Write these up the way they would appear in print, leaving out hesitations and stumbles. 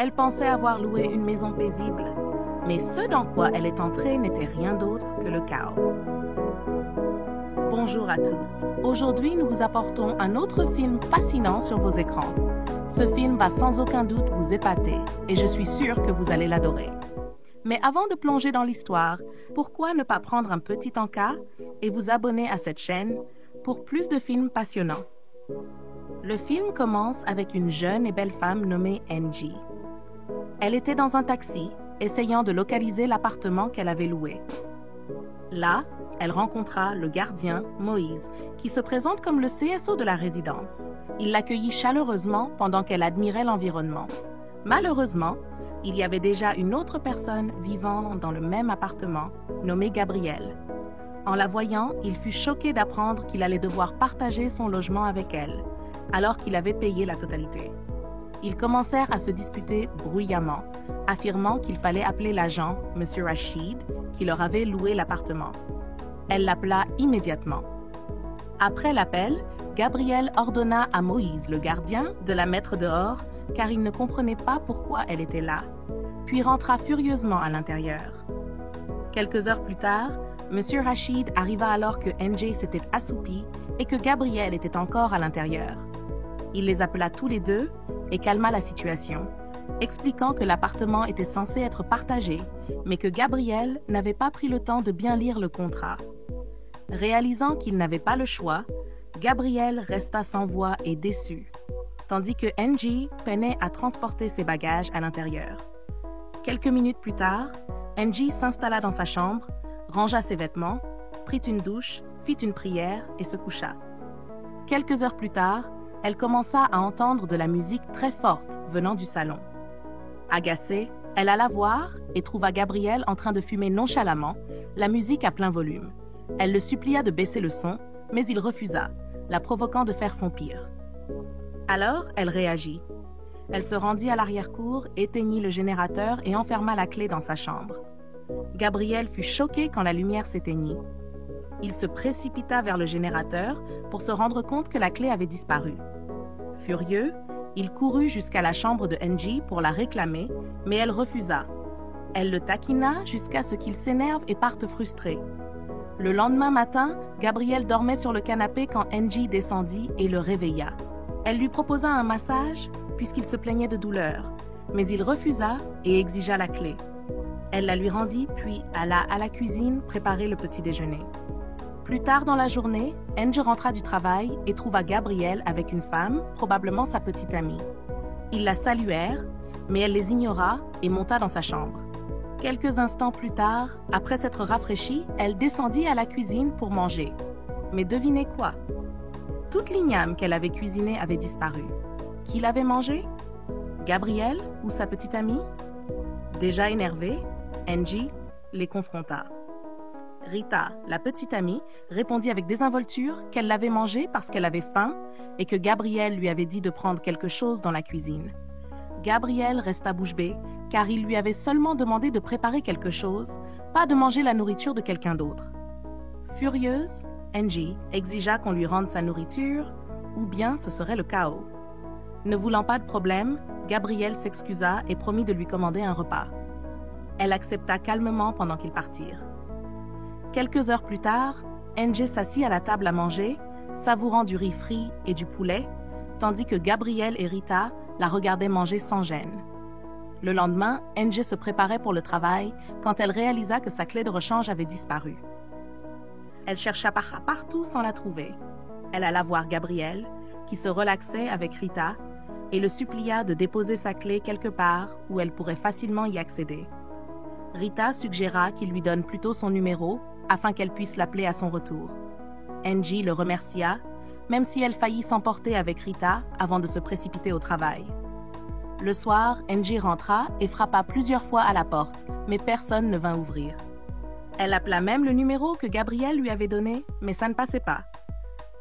Elle pensait avoir loué une maison paisible, mais ce dans quoi elle est entrée n'était rien d'autre que le chaos. Bonjour à tous. Aujourd'hui, nous vous apportons un autre film fascinant sur vos écrans. Ce film va sans aucun doute vous épater et je suis sûre que vous allez l'adorer. Mais avant de plonger dans l'histoire, pourquoi ne pas prendre un petit encas et vous abonner à cette chaîne pour plus de films passionnants? Le film commence avec une jeune et belle femme nommée Angie. Elle était dans un taxi, essayant de localiser l'appartement qu'elle avait loué. Là, elle rencontra le gardien, Moïse, qui se présente comme le CSO de la résidence. Il l'accueillit chaleureusement pendant qu'elle admirait l'environnement. Malheureusement, il y avait déjà une autre personne vivant dans le même appartement, nommée Gabrielle. En la voyant, il fut choqué d'apprendre qu'il allait devoir partager son logement avec elle, alors qu'il avait payé la totalité. Ils commencèrent à se disputer bruyamment, affirmant qu'il fallait appeler l'agent, M. Rachid, qui leur avait loué l'appartement. Elle l'appela immédiatement. Après l'appel, Gabrielle ordonna à Moïse, le gardien, de la mettre dehors, car il ne comprenait pas pourquoi elle était là, puis rentra furieusement à l'intérieur. Quelques heures plus tard, M. Rachid arriva alors que Angie s'était assoupie et que Gabrielle était encore à l'intérieur. Il les appela tous les deux et calma la situation, expliquant que l'appartement était censé être partagé, mais que Gabrielle n'avait pas pris le temps de bien lire le contrat. Réalisant qu'il n'avait pas le choix, Gabrielle resta sans voix et déçue, tandis que Angie peinait à transporter ses bagages à l'intérieur. Quelques minutes plus tard, Angie s'installa dans sa chambre, rangea ses vêtements, prit une douche, fit une prière et se coucha. Quelques heures plus tard, elle commença à entendre de la musique très forte venant du salon. Agacée, elle alla voir et trouva Gabrielle en train de fumer nonchalamment, la musique à plein volume. Elle le supplia de baisser le son, mais il refusa, la provoquant de faire son pire. Alors, elle réagit. Elle se rendit à l'arrière-cour, éteignit le générateur et enferma la clé dans sa chambre. Gabrielle fut choquée quand la lumière s'éteignit. Il se précipita vers le générateur pour se rendre compte que la clé avait disparu. Furieux, il courut jusqu'à la chambre de Angie pour la réclamer, mais elle refusa. Elle le taquina jusqu'à ce qu'il s'énerve et parte frustré. Le lendemain matin, Gabrielle dormait sur le canapé quand Angie descendit et le réveilla. Elle lui proposa un massage puisqu'il se plaignait de douleur, mais il refusa et exigea la clé. Elle la lui rendit puis alla à la cuisine préparer le petit déjeuner. Plus tard dans la journée, Angie rentra du travail et trouva Gabrielle avec une femme, probablement sa petite amie. Ils la saluèrent, mais elle les ignora et monta dans sa chambre. Quelques instants plus tard, après s'être rafraîchie, elle descendit à la cuisine pour manger. Mais devinez quoi? Toute l'igname qu'elle avait cuisinée avait disparu. Qui l'avait mangée? Gabrielle ou sa petite amie? Déjà énervée, Angie les confronta. Rita, la petite amie, répondit avec désinvolture qu'elle l'avait mangée parce qu'elle avait faim et que Gabrielle lui avait dit de prendre quelque chose dans la cuisine. Gabrielle resta bouche bée car il lui avait seulement demandé de préparer quelque chose, pas de manger la nourriture de quelqu'un d'autre. Furieuse, Angie exigea qu'on lui rende sa nourriture ou bien ce serait le chaos. Ne voulant pas de problème, Gabrielle s'excusa et promit de lui commander un repas. Elle accepta calmement pendant qu'ils partirent. Quelques heures plus tard, Angie s'assit à la table à manger, savourant du riz frit et du poulet, tandis que Gabrielle et Rita la regardaient manger sans gêne. Le lendemain, Angie se préparait pour le travail quand elle réalisa que sa clé de rechange avait disparu. Elle chercha partout sans la trouver. Elle alla voir Gabrielle, qui se relaxait avec Rita, et le supplia de déposer sa clé quelque part où elle pourrait facilement y accéder. Rita suggéra qu'il lui donne plutôt son numéro afin qu'elle puisse l'appeler à son retour. Angie le remercia, même si elle faillit s'emporter avec Rita avant de se précipiter au travail. Le soir, Angie rentra et frappa plusieurs fois à la porte, mais personne ne vint ouvrir. Elle appela même le numéro que Gabrielle lui avait donné, mais ça ne passait pas.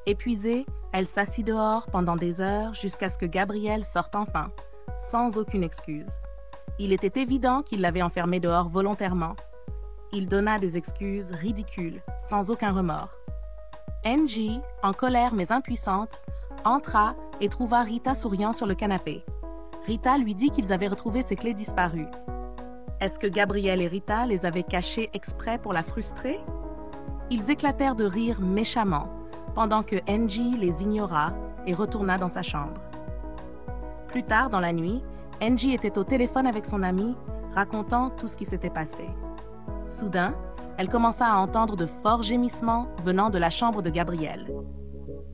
Épuisée, elle s'assit dehors pendant des heures jusqu'à ce que Gabrielle sorte enfin, sans aucune excuse. Il était évident qu'il l'avait enfermée dehors volontairement. Il donna des excuses ridicules, sans aucun remords. Angie, en colère mais impuissante, entra et trouva Rita souriant sur le canapé. Rita lui dit qu'ils avaient retrouvé ses clés disparues. Est-ce que Gabriel et Rita les avaient cachées exprès pour la frustrer? Ils éclatèrent de rire méchamment, pendant que Angie les ignora et retourna dans sa chambre. Plus tard dans la nuit, Angie était au téléphone avec son amie, racontant tout ce qui s'était passé. Soudain, elle commença à entendre de forts gémissements venant de la chambre de Gabriel.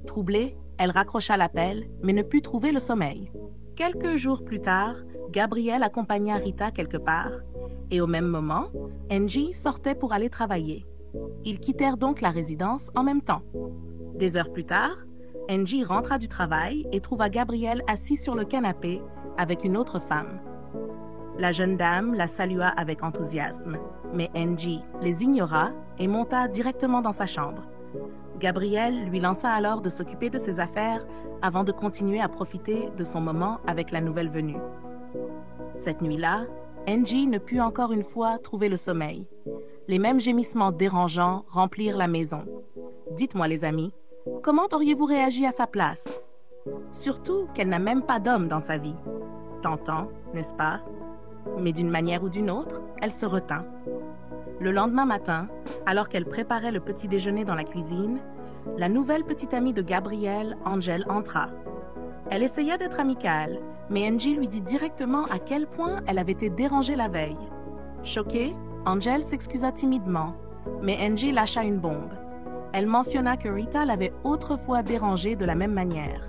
Troublée, elle raccrocha l'appel, mais ne put trouver le sommeil. Quelques jours plus tard, Gabriel accompagna Rita quelque part, et au même moment, Angie sortait pour aller travailler. Ils quittèrent donc la résidence en même temps. Des heures plus tard, Angie rentra du travail et trouva Gabriel assis sur le canapé avec une autre femme. La jeune dame la salua avec enthousiasme, mais Angie les ignora et monta directement dans sa chambre. Gabriel lui lança alors de s'occuper de ses affaires avant de continuer à profiter de son moment avec la nouvelle venue. Cette nuit-là, Angie ne put encore une fois trouver le sommeil. Les mêmes gémissements dérangeants remplirent la maison. Dites-moi les amis, comment auriez-vous réagi à sa place? Surtout qu'elle n'a même pas d'homme dans sa vie. Tentant, n'est-ce pas? Mais d'une manière ou d'une autre, elle se retint. Le lendemain matin, alors qu'elle préparait le petit déjeuner dans la cuisine, la nouvelle petite amie de Gabriel, Angel, entra. Elle essaya d'être amicale, mais Angie lui dit directement à quel point elle avait été dérangée la veille. Choquée, Angel s'excusa timidement, mais Angie lâcha une bombe. Elle mentionna que Rita l'avait autrefois dérangée de la même manière.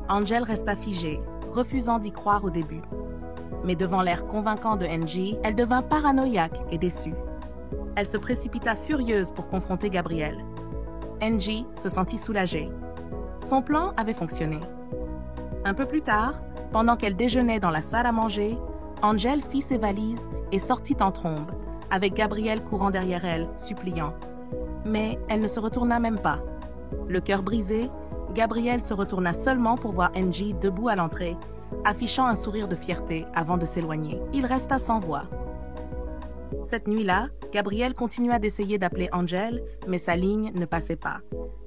Angel resta figée, refusant d'y croire au début. Mais devant l'air convaincant de Angie, elle devint paranoïaque et déçue. Elle se précipita furieuse pour confronter Gabriel. Angie se sentit soulagée. Son plan avait fonctionné. Un peu plus tard, pendant qu'elle déjeunait dans la salle à manger, Angel fit ses valises et sortit en trombe, avec Gabriel courant derrière elle, suppliant. Mais elle ne se retourna même pas. Le cœur brisé, Gabriel se retourna seulement pour voir Angie debout à l'entrée, affichant un sourire de fierté avant de s'éloigner. Il resta sans voix. Cette nuit-là, Gabriel continua d'essayer d'appeler Angel, mais sa ligne ne passait pas.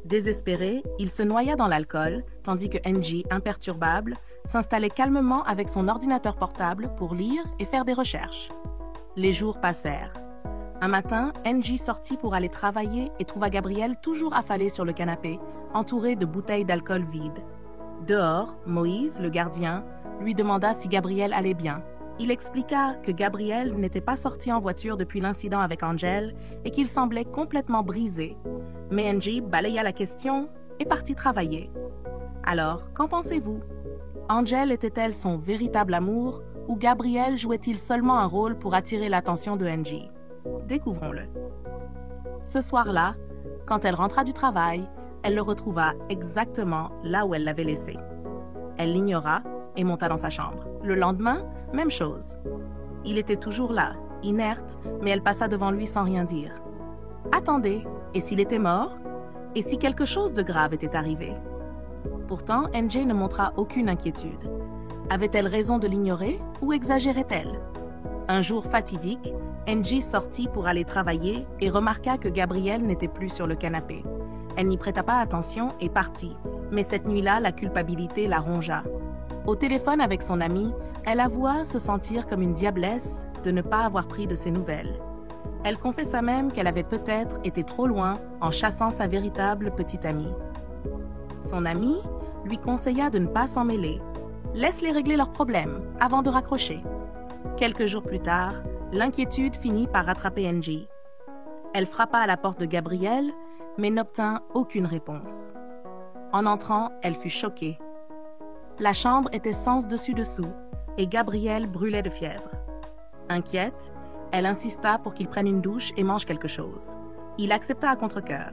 Désespéré, il se noya dans l'alcool, tandis que Angie, imperturbable, s'installait calmement avec son ordinateur portable pour lire et faire des recherches. Les jours passèrent. Un matin, Angie sortit pour aller travailler et trouva Gabriel toujours affalé sur le canapé, entouré de bouteilles d'alcool vides. Dehors, Moïse, le gardien, lui demanda si Gabriel allait bien. Il expliqua que Gabriel n'était pas sorti en voiture depuis l'incident avec Angel et qu'il semblait complètement brisé. Mais Angie balaya la question et partit travailler. Alors, qu'en pensez-vous? Angel était-elle son véritable amour ou Gabriel jouait-il seulement un rôle pour attirer l'attention de Angie? Découvrons-le. Ce soir-là, quand elle rentra du travail, elle le retrouva exactement là où elle l'avait laissé. Elle l'ignora et monta dans sa chambre. Le lendemain, même chose. Il était toujours là, inerte, mais elle passa devant lui sans rien dire. Attendez, et s'il était mort? Et si quelque chose de grave était arrivé? Pourtant, Angie ne montra aucune inquiétude. Avait-elle raison de l'ignorer ou exagérait-elle? Un jour fatidique, Angie sortit pour aller travailler et remarqua que Gabriel n'était plus sur le canapé. Elle n'y prêta pas attention et partit, mais cette nuit-là, la culpabilité la rongea. Au téléphone avec son amie, elle avoua se sentir comme une diablesse de ne pas avoir pris de ses nouvelles. Elle confessa même qu'elle avait peut-être été trop loin en chassant sa véritable petite amie. Son amie lui conseilla de ne pas s'en mêler. Laisse-les régler leurs problèmes avant de raccrocher. Quelques jours plus tard, l'inquiétude finit par rattraper Angie. Elle frappa à la porte de Gabriel, mais n'obtint aucune réponse. En entrant, elle fut choquée. La chambre était sens dessus-dessous et Gabriel brûlait de fièvre. Inquiète, elle insista pour qu'il prenne une douche et mange quelque chose. Il accepta à contre-cœur.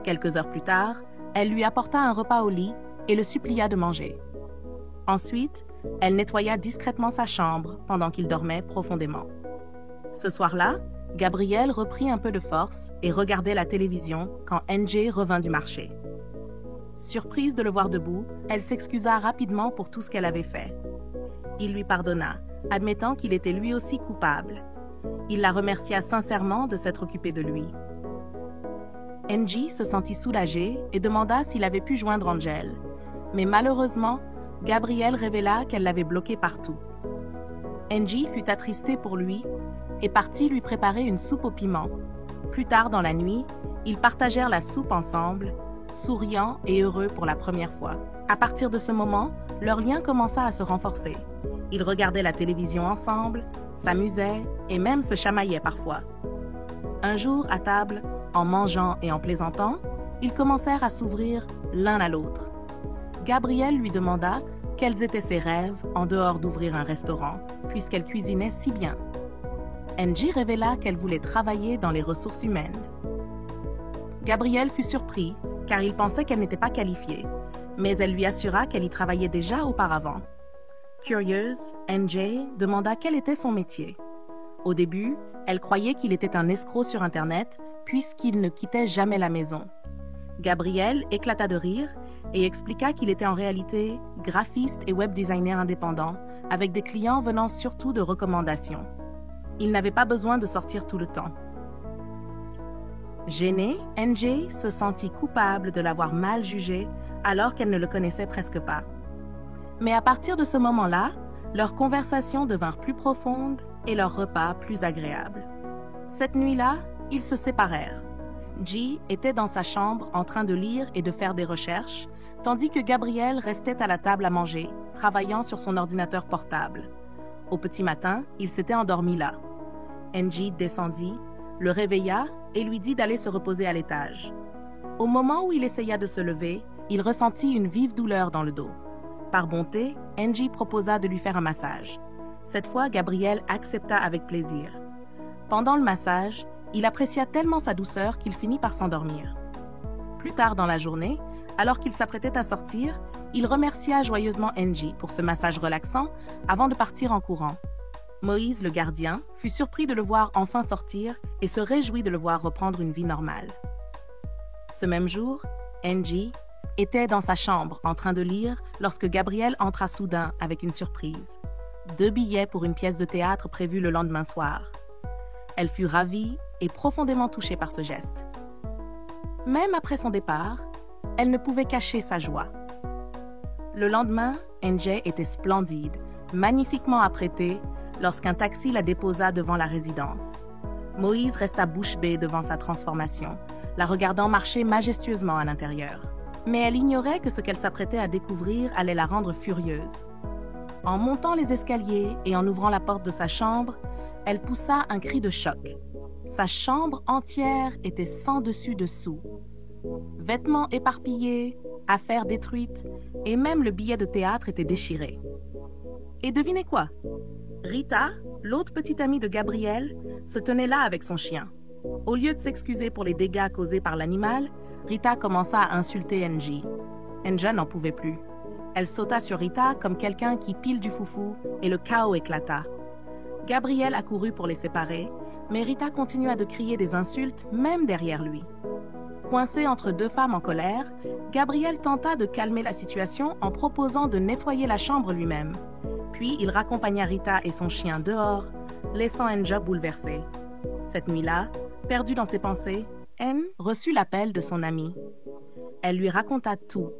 Quelques heures plus tard, elle lui apporta un repas au lit et le supplia de manger. Ensuite, elle nettoya discrètement sa chambre pendant qu'il dormait profondément. Ce soir-là, Gabriel reprit un peu de force et regardait la télévision quand Angie revint du marché. Surprise de le voir debout, elle s'excusa rapidement pour tout ce qu'elle avait fait. Il lui pardonna, admettant qu'il était lui aussi coupable. Il la remercia sincèrement de s'être occupé de lui. Angie se sentit soulagée et demanda s'il avait pu joindre Angel. Mais malheureusement, Gabrielle révéla qu'elle l'avait bloqué partout. Angie fut attristée pour lui et partit lui préparer une soupe au piment. Plus tard dans la nuit, ils partagèrent la soupe ensemble, souriants et heureux pour la première fois. À partir de ce moment, leur lien commença à se renforcer. Ils regardaient la télévision ensemble, s'amusaient et même se chamaillaient parfois. Un jour, à table, en mangeant et en plaisantant, ils commencèrent à s'ouvrir l'un à l'autre. Gabrielle lui demanda quels étaient ses rêves en dehors d'ouvrir un restaurant, puisqu'elle cuisinait si bien. Angie révéla qu'elle voulait travailler dans les ressources humaines. Gabrielle fut surpris, car il pensait qu'elle n'était pas qualifiée, mais elle lui assura qu'elle y travaillait déjà auparavant. Curieuse, Angie demanda quel était son métier. Au début, elle croyait qu'il était un escroc sur Internet, puisqu'il ne quittait jamais la maison. Gabrielle éclata de rire et expliqua qu'il était en réalité graphiste et web designer indépendant, avec des clients venant surtout de recommandations. Il n'avait pas besoin de sortir tout le temps. Gênée, Angie se sentit coupable de l'avoir mal jugé alors qu'elle ne le connaissait presque pas. Mais à partir de ce moment-là, leurs conversations devinrent plus profondes et leurs repas plus agréables. Cette nuit-là, ils se séparèrent. G était dans sa chambre en train de lire et de faire des recherches, tandis que Gabrielle restait à la table à manger, travaillant sur son ordinateur portable. Au petit matin, il s'était endormi là. Angie descendit, le réveilla et lui dit d'aller se reposer à l'étage. Au moment où il essaya de se lever, il ressentit une vive douleur dans le dos. Par bonté, Angie proposa de lui faire un massage. Cette fois, Gabrielle accepta avec plaisir. Pendant le massage, il apprécia tellement sa douceur qu'il finit par s'endormir. Plus tard dans la journée, alors qu'il s'apprêtait à sortir, il remercia joyeusement Angie pour ce massage relaxant avant de partir en courant. Moïse, le gardien, fut surpris de le voir enfin sortir et se réjouit de le voir reprendre une vie normale. Ce même jour, Angie était dans sa chambre en train de lire lorsque Gabrielle entra soudain avec une surprise. 2 billets pour une pièce de théâtre prévue le lendemain soir. Elle fut ravie et profondément touchée par ce geste. Même après son départ, elle ne pouvait cacher sa joie. Le lendemain, Angie était splendide, magnifiquement apprêtée, lorsqu'un taxi la déposa devant la résidence. Moïse resta bouche bée devant sa transformation, la regardant marcher majestueusement à l'intérieur. Mais elle ignorait que ce qu'elle s'apprêtait à découvrir allait la rendre furieuse. En montant les escaliers et en ouvrant la porte de sa chambre, elle poussa un cri de choc. Sa chambre entière était sans dessus-dessous. Vêtements éparpillés, affaires détruites, et même le billet de théâtre était déchiré. Et devinez quoi? Rita, l'autre petite amie de Gabrielle, se tenait là avec son chien. Au lieu de s'excuser pour les dégâts causés par l'animal, Rita commença à insulter Angie. Angie n'en pouvait plus. Elle sauta sur Rita comme quelqu'un qui pile du foufou et le chaos éclata. Gabrielle accourut pour les séparer, mais Rita continua de crier des insultes même derrière lui. Coincé entre 2 femmes en colère, Gabrielle tenta de calmer la situation en proposant de nettoyer la chambre lui-même. Puis il raccompagna Rita et son chien dehors, laissant Angie bouleversée. Cette nuit-là, perdue dans ses pensées, Anne reçut l'appel de son amie. Elle lui raconta tout,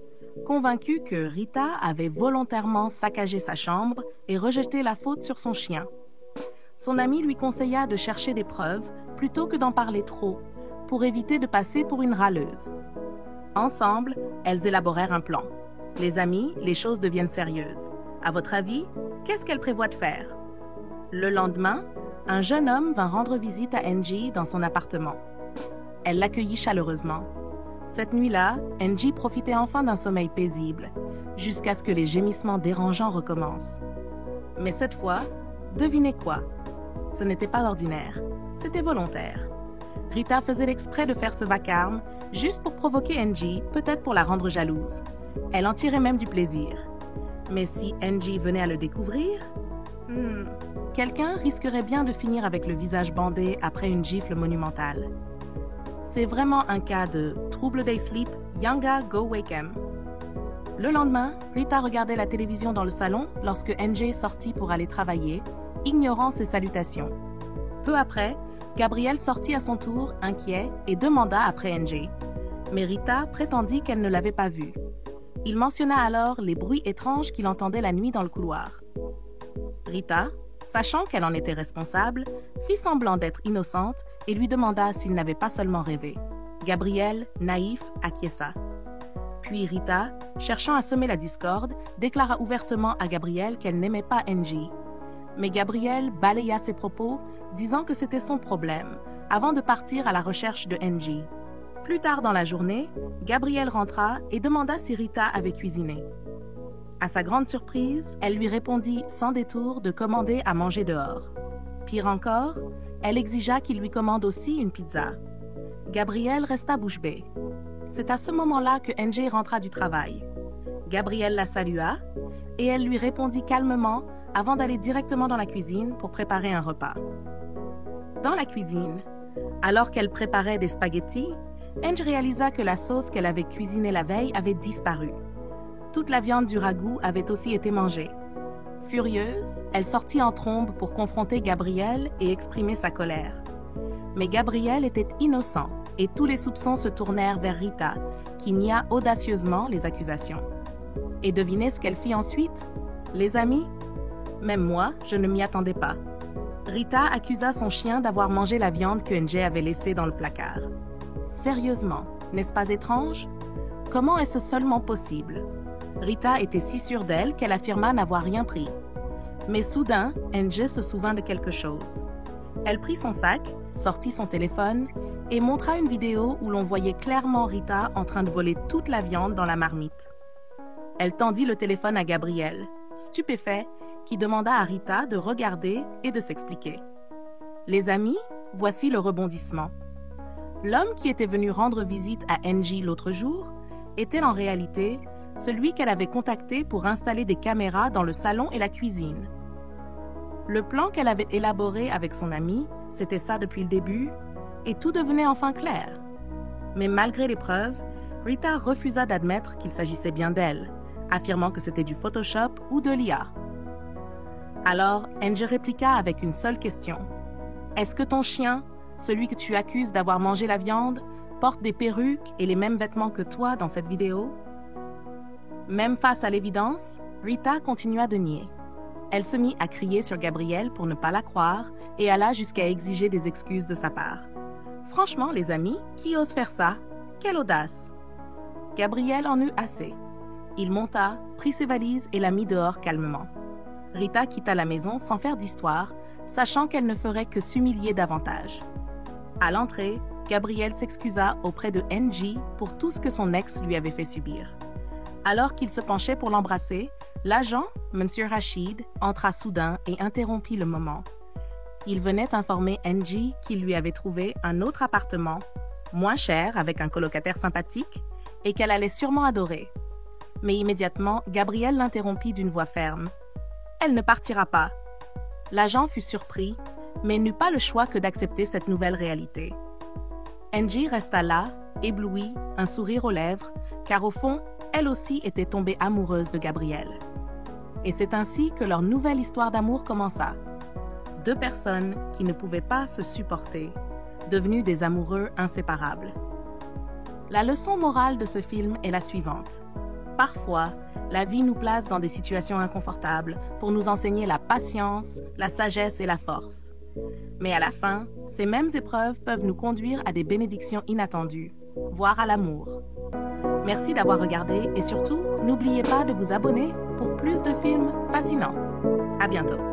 convaincue que Rita avait volontairement saccagé sa chambre et rejeté la faute sur son chien. Son amie lui conseilla de chercher des preuves plutôt que d'en parler trop, pour éviter de passer pour une râleuse. Ensemble, elles élaborèrent un plan. Les amis, les choses deviennent sérieuses. À votre avis, qu'est-ce qu'elle prévoit de faire? Le lendemain, un jeune homme vint rendre visite à Angie dans son appartement. Elle l'accueillit chaleureusement. Cette nuit-là, Angie profitait enfin d'un sommeil paisible, jusqu'à ce que les gémissements dérangeants recommencent. Mais cette fois, devinez quoi? Ce n'était pas ordinaire, c'était volontaire. Rita faisait l'exprès de faire ce vacarme, juste pour provoquer Angie, peut-être pour la rendre jalouse. Elle en tirait même du plaisir. Mais si Angie venait à le découvrir, quelqu'un risquerait bien de finir avec le visage bandé après une gifle monumentale. C'est vraiment un cas de trouble day sleep, Yanga go wake 'em. Le lendemain, Rita regardait la télévision dans le salon lorsque Angie sortit pour aller travailler, ignorant ses salutations. Peu après, Gabrielle sortit à son tour, inquiet, et demanda après Angie. Mais Rita prétendit qu'elle ne l'avait pas vue. Il mentionna alors les bruits étranges qu'il entendait la nuit dans le couloir. Rita, sachant qu'elle en était responsable, fit semblant d'être innocente et lui demanda s'il n'avait pas seulement rêvé. Gabriel, naïf, acquiesça. Puis Rita, cherchant à semer la discorde, déclara ouvertement à Gabriel qu'elle n'aimait pas Angie. Mais Gabriel balaya ses propos, disant que c'était son problème, avant de partir à la recherche de Angie. Plus tard dans la journée, Gabriel rentra et demanda si Rita avait cuisiné. À sa grande surprise, elle lui répondit sans détour de commander à manger dehors. Pire encore, elle exigea qu'il lui commande aussi une pizza. Gabriel resta bouche bée. C'est à ce moment-là que Angie rentra du travail. Gabriel la salua et elle lui répondit calmement avant d'aller directement dans la cuisine pour préparer un repas. Dans la cuisine, alors qu'elle préparait des spaghettis, Angie réalisa que la sauce qu'elle avait cuisinée la veille avait disparu. Toute la viande du ragoût avait aussi été mangée. Furieuse, elle sortit en trombe pour confronter Gabriel et exprimer sa colère. Mais Gabriel était innocent et tous les soupçons se tournèrent vers Rita, qui nia audacieusement les accusations. Et devinez ce qu'elle fit ensuite? Les amis? Même moi, je ne m'y attendais pas. Rita accusa son chien d'avoir mangé la viande que Angie avait laissée dans le placard. Sérieusement, n'est-ce pas étrange? Comment est-ce seulement possible? Rita était si sûre d'elle qu'elle affirma n'avoir rien pris. Mais soudain, Angie se souvint de quelque chose. Elle prit son sac, sortit son téléphone et montra une vidéo où l'on voyait clairement Rita en train de voler toute la viande dans la marmite. Elle tendit le téléphone à Gabriel, stupéfait, qui demanda à Rita de regarder et de s'expliquer. Les amis, voici le rebondissement. L'homme qui était venu rendre visite à Angie l'autre jour était en réalité celui qu'elle avait contacté pour installer des caméras dans le salon et la cuisine. Le plan qu'elle avait élaboré avec son ami, c'était ça depuis le début, et tout devenait enfin clair. Mais malgré les preuves, Rita refusa d'admettre qu'il s'agissait bien d'elle, affirmant que c'était du Photoshop ou de l'IA. Alors, Angie répliqua avec une seule question. « Est-ce que ton chien, celui que tu accuses d'avoir mangé la viande, porte des perruques et les mêmes vêtements que toi dans cette vidéo? » Même face à l'évidence, Rita continua de nier. Elle se mit à crier sur Gabriel pour ne pas la croire et alla jusqu'à exiger des excuses de sa part. Franchement, les amis, qui ose faire ça? Quelle audace! Gabriel en eut assez. Il monta, prit ses valises et la mit dehors calmement. Rita quitta la maison sans faire d'histoire, sachant qu'elle ne ferait que s'humilier davantage. À l'entrée, Gabriel s'excusa auprès de Angie pour tout ce que son ex lui avait fait subir. Alors qu'il se penchait pour l'embrasser, l'agent, M. Rachid, entra soudain et interrompit le moment. Il venait informer Angie qu'il lui avait trouvé un autre appartement, moins cher avec un colocataire sympathique, et qu'elle allait sûrement adorer. Mais immédiatement, Gabriel l'interrompit d'une voix ferme. « Elle ne partira pas. » L'agent fut surpris, mais n'eut pas le choix que d'accepter cette nouvelle réalité. Angie resta là, éblouie, un sourire aux lèvres, car au fond, elle aussi était tombée amoureuse de Gabriel. Et c'est ainsi que leur nouvelle histoire d'amour commença. Deux personnes qui ne pouvaient pas se supporter, devenues des amoureux inséparables. La leçon morale de ce film est la suivante. Parfois, la vie nous place dans des situations inconfortables pour nous enseigner la patience, la sagesse et la force. Mais à la fin, ces mêmes épreuves peuvent nous conduire à des bénédictions inattendues, voire à l'amour. Merci d'avoir regardé et surtout, n'oubliez pas de vous abonner pour plus de films fascinants. À bientôt.